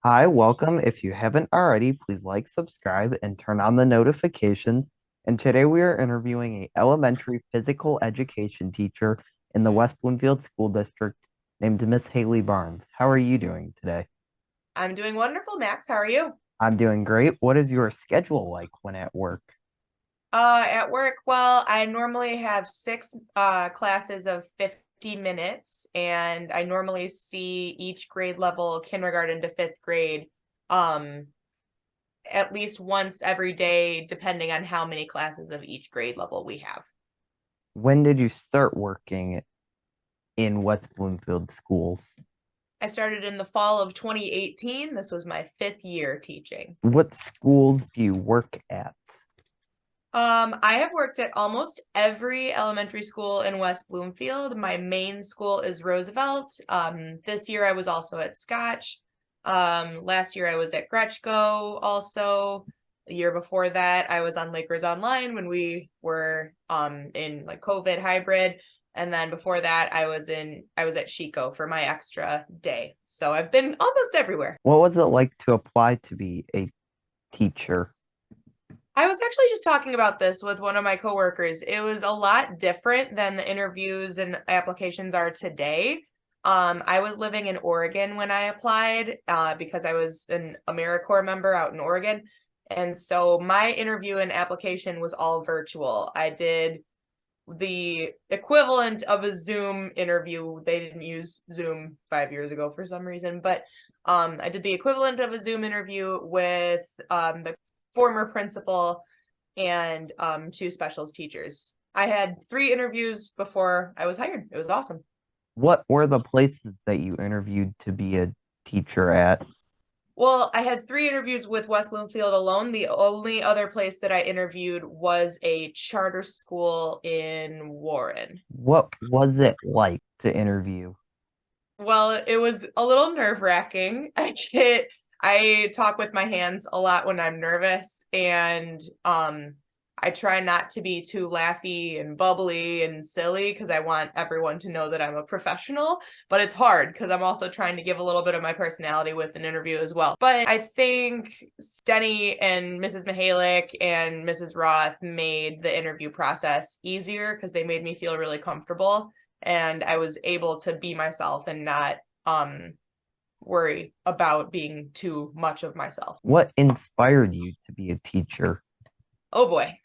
Hi, welcome. If you haven't already, please like, subscribe, and turn on the notifications. And today we are interviewing a elementary physical education teacher in the West Bloomfield School District named Miss Haley Barnes. How are you doing today? I'm doing wonderful, Max. How are you? I'm doing great. What is your schedule like when at work? At work, well, I normally have six classes of 50 minutes, and I normally see each grade level, kindergarten to fifth grade, um, at least once every day, depending on how many classes of each grade level we have. When did you start working in West Bloomfield schools? I started in the fall of 2018. This was my fifth year teaching. What schools do you work at? I have worked at almost every elementary school in West Bloomfield. My main school is Roosevelt. This year I was also at Scotch. Last year I was at Gretchko also. The year before that I was on Lakers Online when we were in like COVID hybrid. And then before that I was at Chico for my extra day. So I've been almost everywhere. What was it like to apply to be a teacher? I was actually just talking about this with one of my coworkers. It was a lot different than the interviews and applications are today. I was living in Oregon when I applied because I was an AmeriCorps member out in Oregon. And so my interview and application was all virtual. I did the equivalent of a Zoom interview. They didn't use Zoom 5 years ago for some reason, but I did the equivalent of a Zoom interview with the former principal and two specials teachers. I had three interviews before I was hired. It was awesome. What were the places that you interviewed to be a teacher at? Well, I had three interviews with West Bloomfield alone. The only other place that I interviewed was a charter school in Warren. What was it like to interview? Well, it was a little nerve-wracking. I talk with my hands a lot when I'm nervous, and I try not to be too laughy and bubbly and silly because I want everyone to know that I'm a professional, but it's hard because I'm also trying to give a little bit of my personality with an interview as well. But I think Denny and Mrs. Mihalik and Mrs. Roth made the interview process easier because they made me feel really comfortable and I was able to be myself and not worry about being too much of myself. What inspired you to be a teacher? Oh boy.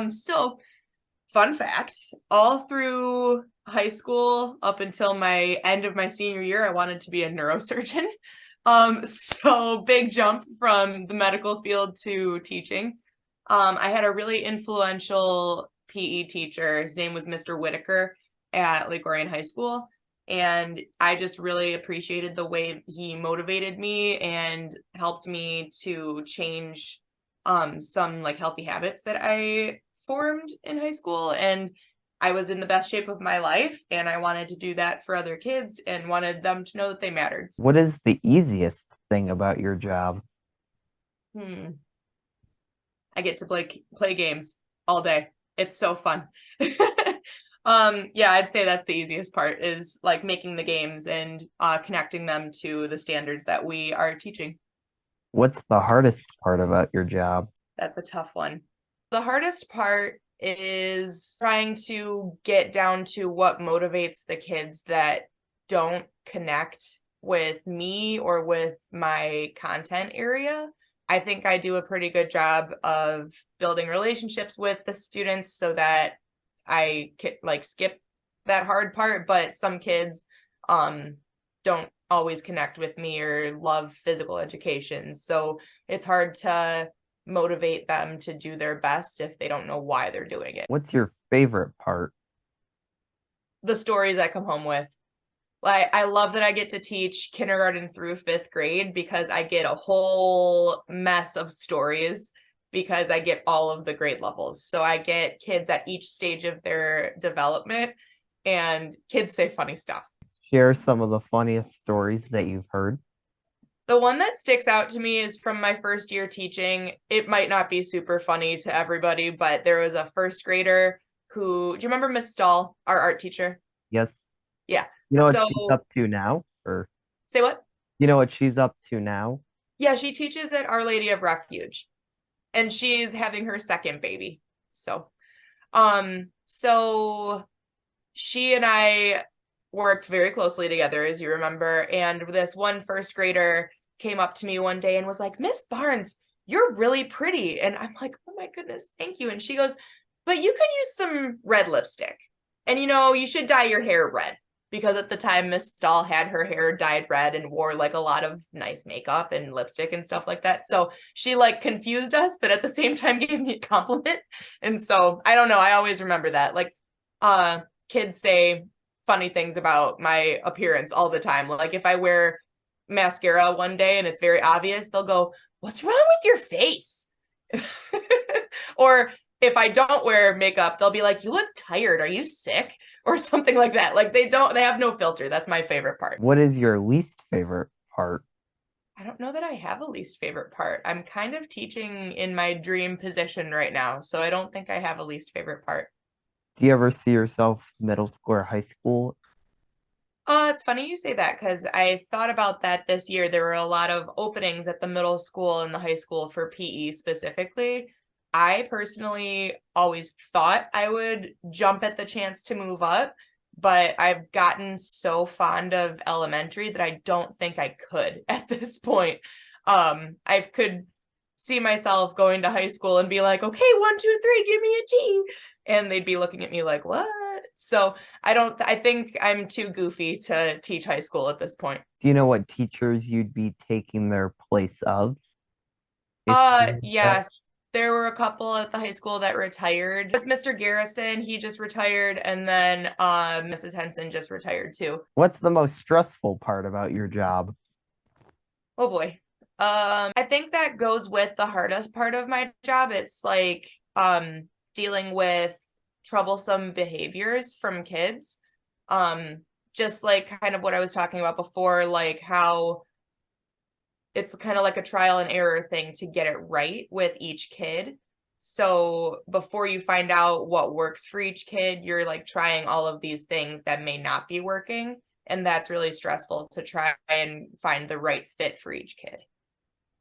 So fun fact, all through high school up until my end of my senior year, I wanted to be a neurosurgeon. So big jump from the medical field to teaching. I had a really influential PE teacher. His name was Mr. Whitaker at Lake Orion High School. And I just really appreciated the way he motivated me and helped me to change some like healthy habits that I formed in high school. And I was in the best shape of my life and I wanted to do that for other kids and wanted them to know that they mattered. What is the easiest thing about your job? Hmm. I get to play games all day. It's so fun. Yeah, I'd say that's the easiest part is like making the games and connecting them to the standards that we are teaching. What's the hardest part about your job? That's a tough one. The hardest part is trying to get down to what motivates the kids that don't connect with me or with my content area. I think I do a pretty good job of building relationships with the students so that I can like skip that hard part, but some kids um don't always connect with me or love physical education. So it's hard to motivate them to do their best if they don't know why they're doing it. What's your favorite part? The stories I come home with. Like I love that I get to teach kindergarten through fifth grade because I get a whole mess of stories because I get all of the grade levels. So I get kids at each stage of their development and kids say funny stuff. Share some of the funniest stories that you've heard. The one that sticks out to me is from my first year teaching. It might not be super funny to everybody, but there was a first grader who, do you remember Miss Stahl, our art teacher? Yes. Yeah. You know what So she's up to now? Or say what? you know what she's up to now? Yeah, she teaches at Our Lady of Refuge, and she's having her second baby. So she and I worked very closely together, as you remember. And this one first grader came up to me one day and was like, Miss Barnes, you're really pretty. And I'm like, oh my goodness, thank you. And she goes, but you could use some red lipstick. And you should dye your hair red. Because at the time, Miss Stahl had her hair dyed red and wore like a lot of nice makeup and lipstick and stuff like that. So she like confused us, but at the same time gave me a compliment. And so I don't know, I always remember that. Like kids say funny things about my appearance all the time. Like if I wear mascara one day and it's very obvious, they'll go, "What's wrong with your face?" Or if I don't wear makeup, they'll be like, "You look tired. Are you sick?" Or something like that. Like they have no filter. That's my favorite part. What is your least favorite part? I don't know that I have a least favorite part. I'm kind of teaching in my dream position right now, so I don't think I have a least favorite part. Do you ever see yourself middle school or high school? It's funny you say that because I thought about that this year. There were a lot of openings at the middle school and the high school for PE specifically. I personally always thought I would jump at the chance to move up, but I've gotten so fond of elementary that I don't think I could at this point. I could see myself going to high school and be like, okay, 1, 2, 3, give me a T. And they'd be looking at me like, what? So I think I'm too goofy to teach high school at this point. Do you know what teachers you'd be taking their place of if you had that? Yes, there were a couple at the high school that retired. With Mr. Garrison, he just retired, and then Mrs. Henson just retired too. What's the most stressful part about your job? Oh boy. I think that goes with the hardest part of my job. It's like dealing with troublesome behaviors from kids. Just like kind of what I was talking about before, like how it's kind of like a trial and error thing to get it right with each kid. So before you find out what works for each kid, you're like trying all of these things that may not be working. And that's really stressful to try and find the right fit for each kid.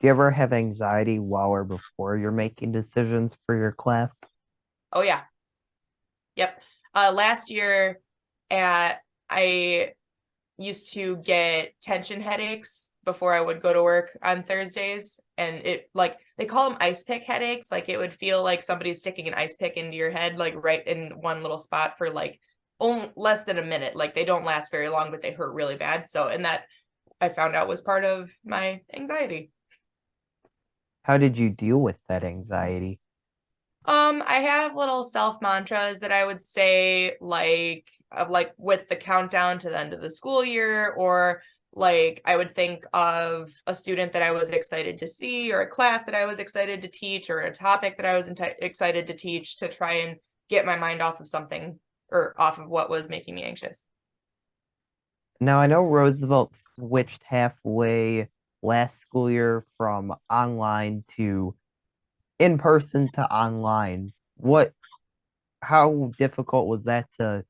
Do you ever have anxiety while or before you're making decisions for your class? Oh yeah. Yep. Last year I used to get tension headaches before I would go to work on Thursdays. And it like they call them ice pick headaches. Like it would feel like somebody's sticking an ice pick into your head, like right in one little spot for like less than a minute. Like they don't last very long, but they hurt really bad. So, and that I found out was part of my anxiety. How did you deal with that anxiety? I have little self mantras that I would say like with the countdown to the end of the school year, or like I would think of a student that I was excited to see, or a class that I was excited to teach, or a topic that I was excited to teach to try and get my mind off of something or off of what was making me anxious. Now, I know Roosevelt switched halfway last school year from online to in person to online. How difficult was that to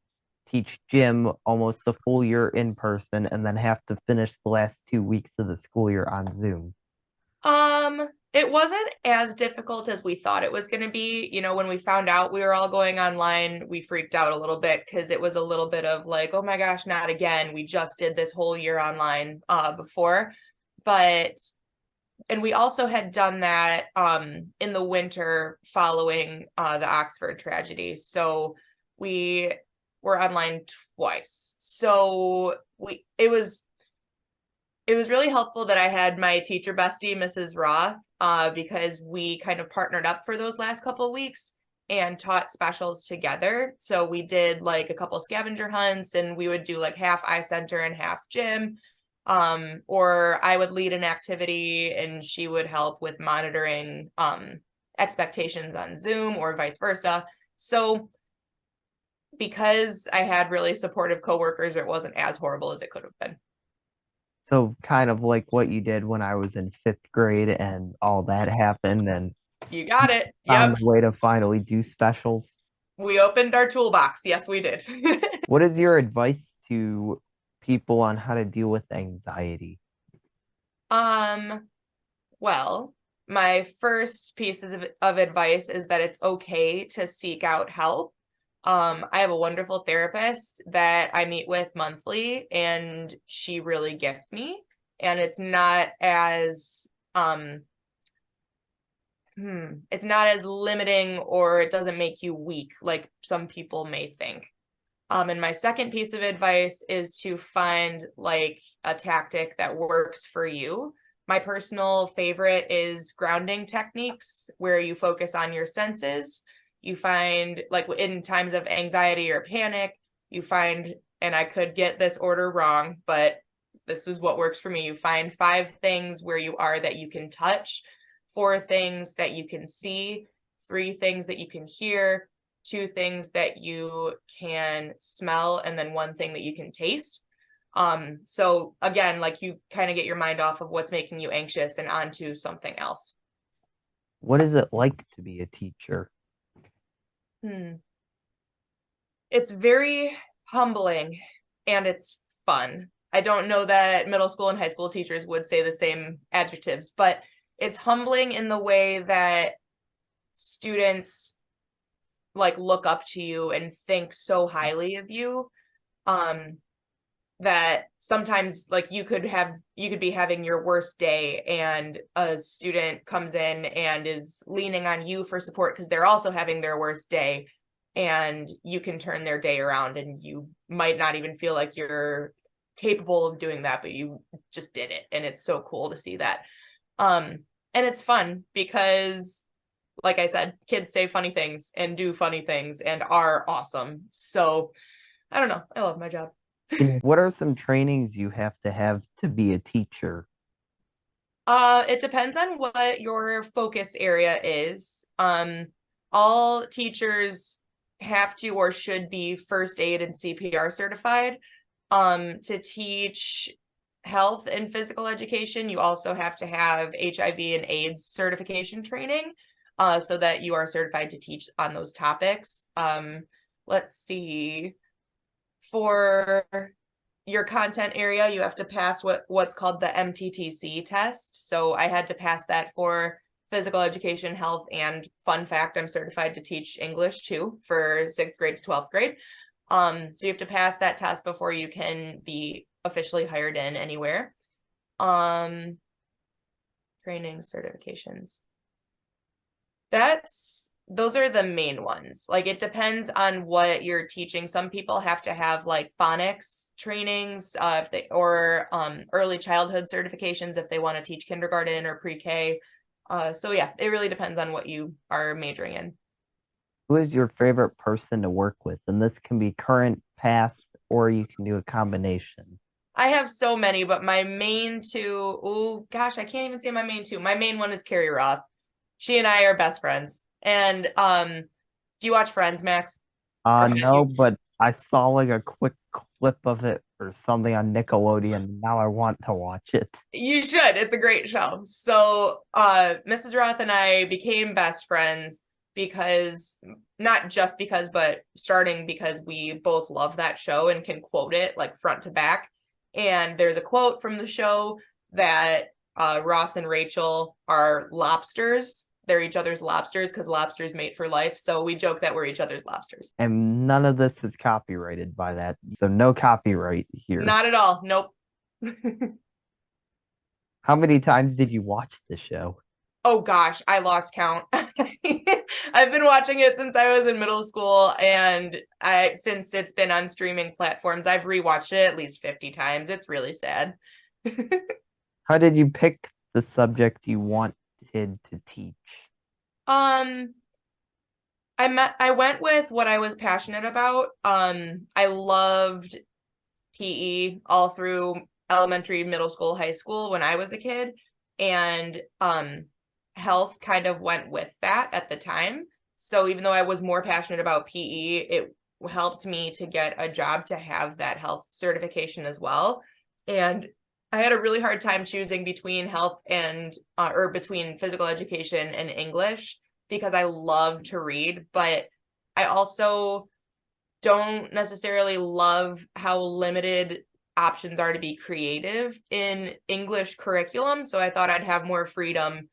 teach gym almost a full year in person and then have to finish the last 2 weeks of the school year on Zoom? It wasn't as difficult as we thought it was going to be. When we found out we were all going online, we freaked out a little bit because it was a little bit of like, oh my gosh, not again. We just did this whole year online before. But and we also had done that in the winter following the Oxford tragedy. So we were online twice. So it was really helpful that I had my teacher bestie, Mrs. Roth, because we kind of partnered up for those last couple of weeks and taught specials together. So we did like a couple scavenger hunts, and we would do like half eye center and half gym. Or I would lead an activity and she would help with monitoring expectations on Zoom or vice versa. So because I had really supportive coworkers, it wasn't as horrible as it could have been. So kind of like what you did when I was in fifth grade and all that happened and You got it. found Yep. a way to finally do specials. We opened our toolbox. Yes, we did. What is your advice to people on how to deal with anxiety? Um, Well, my first piece of advice is that it's okay to seek out help. I have a wonderful therapist that I meet with monthly, and she really gets me. And it's not as limiting, or it doesn't make you weak like some people may think. And my second piece of advice is to find like a tactic that works for you. My personal favorite is grounding techniques where you focus on your senses. You find, like in times of anxiety or panic, you find, and I could get this order wrong, but this is what works for me. You find 5 things where you are that you can touch, 4 things that you can see, 3 things that you can hear, 2 things that you can smell, and then 1 thing that you can taste. So again, like you kind of get your mind off of what's making you anxious and onto something else. What is it like to be a teacher? Hmm. It's very humbling and it's fun. I don't know that middle school and high school teachers would say the same adjectives, but it's humbling in the way that students like look up to you and think so highly of you. That sometimes like you could be having your worst day and a student comes in and is leaning on you for support because they're also having their worst day, and you can turn their day around, and you might not even feel like you're capable of doing that, but you just did it, and it's so cool to see that. And it's fun because, like I said, kids say funny things and do funny things and are awesome. So I don't know, I love my job. What are some trainings you have to be a teacher? It depends on what your focus area is. All teachers have to or should be first aid and CPR certified. To teach health and physical education, you also have to have HIV and AIDS certification training, so that you are certified to teach on those topics. Let's see. For your content area, you have to pass what's called the MTTC test. So I had to pass that for physical education, health, and fun fact, I'm certified to teach English too for 6th grade to 12th grade. So you have to pass that test before you can be officially hired in anywhere. Training certifications. Those are the main ones. Like it depends on what you're teaching. Some people have to have like phonics trainings, or early childhood certifications if they want to teach kindergarten or pre-K. So yeah, it really depends on what you are majoring in. Who is your favorite person to work with? And this can be current, past, or you can do a combination. I have so many, but my main two, oh gosh, I can't even say my main two. My main one is Carrie Roth. She and I are best friends. And do you watch Friends, Max? Or have No, you? but I saw like a quick clip of it or something on Nickelodeon. Now I want to watch it. You should. It's a great show. So, Mrs. Roth and I became best friends because, not just because, but starting because we both love that show and can quote it like front to back. And there's a quote from the show that Ross and Rachel are lobsters. They're each other's lobsters because lobsters mate for life. So we joke that we're each other's lobsters. And none of this is copyrighted by that. So no copyright here. Not at all. Nope. How many times did you watch the show? Oh gosh, I lost count. I've been watching it since I was in middle school, and since it's been on streaming platforms, I've rewatched it at least 50 times. It's really sad. How did you pick the subject you wanted to teach? Um, I went with what I was passionate about. I loved PE all through elementary, middle school, high school when I was a kid, and health kind of went with that at the time. So even though I was more passionate about PE, it helped me to get a job to have that health certification as well. And I had a really hard time choosing between health and or between physical education and English because I love to read, but I also don't necessarily love how limited options are to be creative in English curriculum. So I thought I'd have more freedom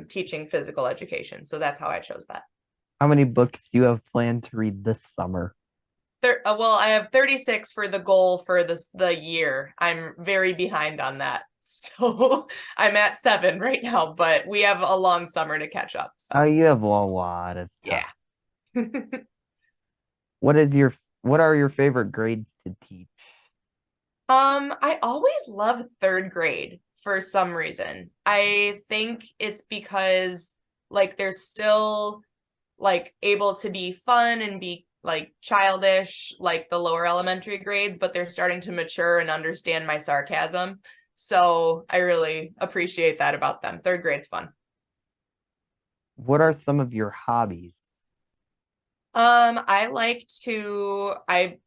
teaching physical education. So that's how I chose that. How many books do you have planned to read this summer? Well, I have 36 for the goal for the year. I'm very behind on that. So I'm at 7 right now, but we have a long summer to catch up. Oh, So you have a lot of time. yeah. What is your what are your favorite grades to teach? I always loved third grade for some reason. I think it's because like they're still like able to be fun and be like childish like the lower elementary grades, but they're starting to mature and understand my sarcasm. So I really appreciate that about them. Third grade's fun. What are some of your hobbies? I like to I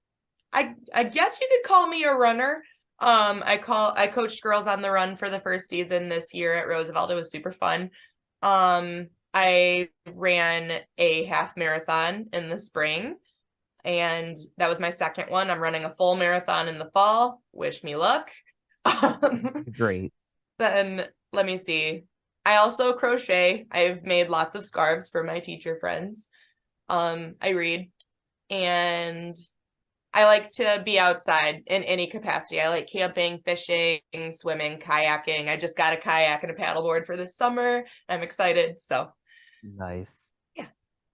guess you could call me a runner. I coached girls on the run for the first season this year at Roosevelt. It was super fun. I ran a half marathon in the spring, and that was my second one. I'm running a full marathon in the fall. Wish me luck. Great. Then let me see. I also crochet. I've made lots of scarves for my teacher friends. I read, and I like to be outside in any capacity. I like camping, fishing, swimming, kayaking. I just got a kayak and a paddleboard for this summer. I'm excited. So, Nice. yeah.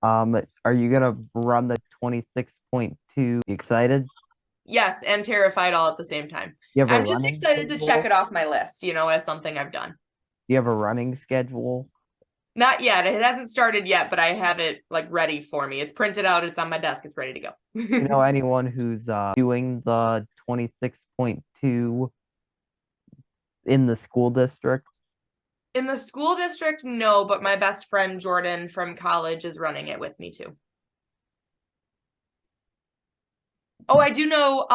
Are you gonna run the 26.2? Excited? Yes, and terrified all at the same time. Do you have a I'm just running excited to check schedule? it off my list, as something I've done. Do you have a running schedule? Not yet. It hasn't started yet, but I have it like ready for me. It's printed out, it's on my desk, it's ready to You go. know anyone who's doing the 26.2 in the school district? In the school district, no, but my best friend Jordan from college is running it with me too. Oh, I do know,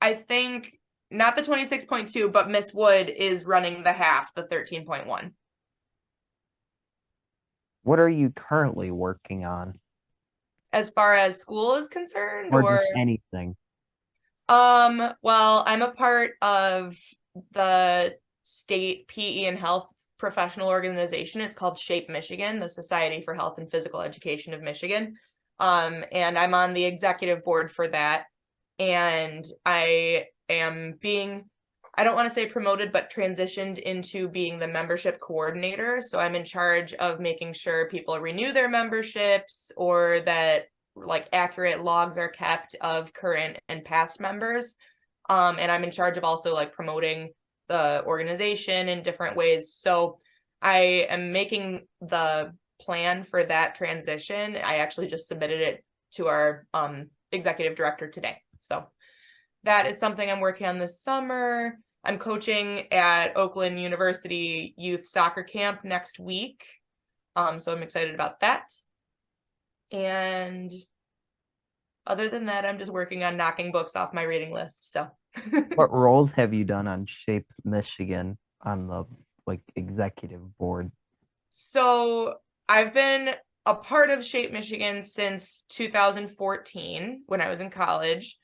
I think not the 26.2, but Miss Wood is running the half, the 13.1. What are you currently working on? As far as school is concerned, Or or just anything? well, I'm a part of the state PE and health professional organization. It's called Shape Michigan, the Society for Health and Physical Education of Michigan. And I'm on the executive board for that. And I am being, I don't want to say promoted, but transitioned into being the membership coordinator. So I'm in charge of making sure people renew their memberships, or that like accurate logs are kept of current and past members. And I'm in charge of also like promoting the organization in different ways. So I am making the plan for that transition. I actually just submitted it to our executive director today. So that is something I'm working on this summer. I'm coaching at Oakland University Youth Soccer Camp next week. So I'm excited about that. And other than that, I'm just working on knocking books off my reading list. So What roles have you done on Shape Michigan on the like executive board? So I've been a part of Shape Michigan since 2014 when I was in college.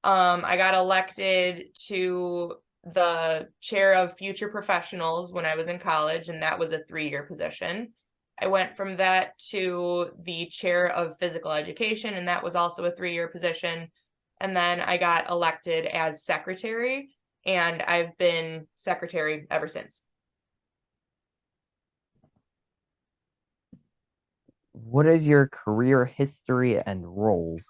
I got elected to the chair of future professionals when I was in college, and that was a 3-year position. I went from that to the chair of physical education, and that was also a 3-year position. And then I got elected as secretary, and I've been secretary ever since. What is your career history and roles?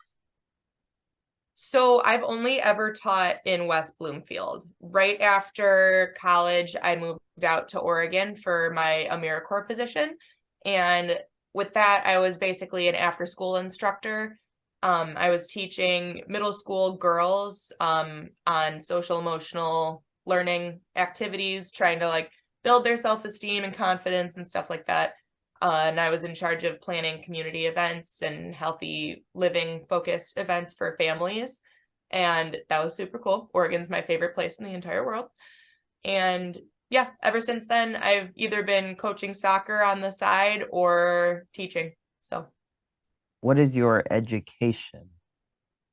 So I've only ever taught in West Bloomfield. Right after college, I moved out to Oregon for my AmeriCorps position. And with that, I was basically an after-school instructor. I was teaching middle school girls on social emotional learning activities, trying to like build their self-esteem and confidence and stuff like that. And I was in charge of planning community events and healthy living focused events for families. And that was super cool. Oregon's my favorite place in the entire world. And yeah, ever since then, I've either been coaching soccer on the side or teaching. So What is your education?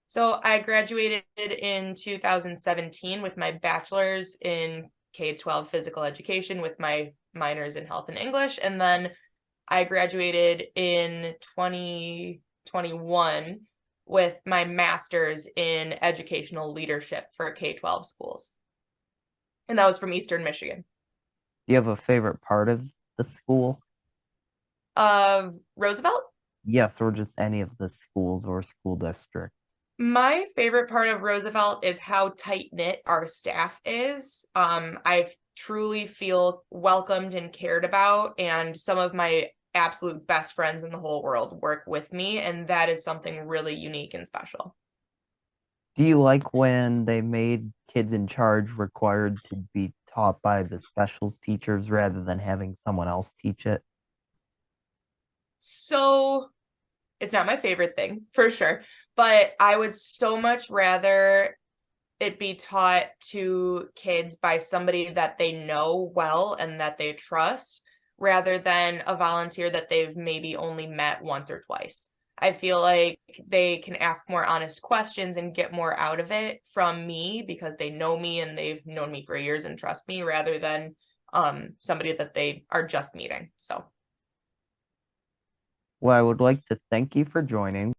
So I graduated in 2017 with my bachelor's in K-12 physical education with my minors in health and English. And then I graduated in 2021 with my master's in educational leadership for K-12 schools. And that was from Eastern Michigan. Do you have a favorite part of the school? Of Roosevelt? Yes, or just any of the schools or school districts. My favorite part of Roosevelt is how tight-knit our staff is. I truly feel welcomed and cared about, and some of my absolute best friends in the whole world work with me, and that is something really unique and special. Do you like when they made kids in charge required to be taught by the specials teachers rather than having someone else teach it? So it's not my favorite thing for sure, but I would so much rather it be taught to kids by somebody that they know well and that they trust rather than a volunteer that they've maybe only met once or twice. I feel like they can ask more honest questions and get more out of it from me because they know me and they've known me for years and trust me rather than somebody that they are just meeting. So Well, I would like to thank you for joining.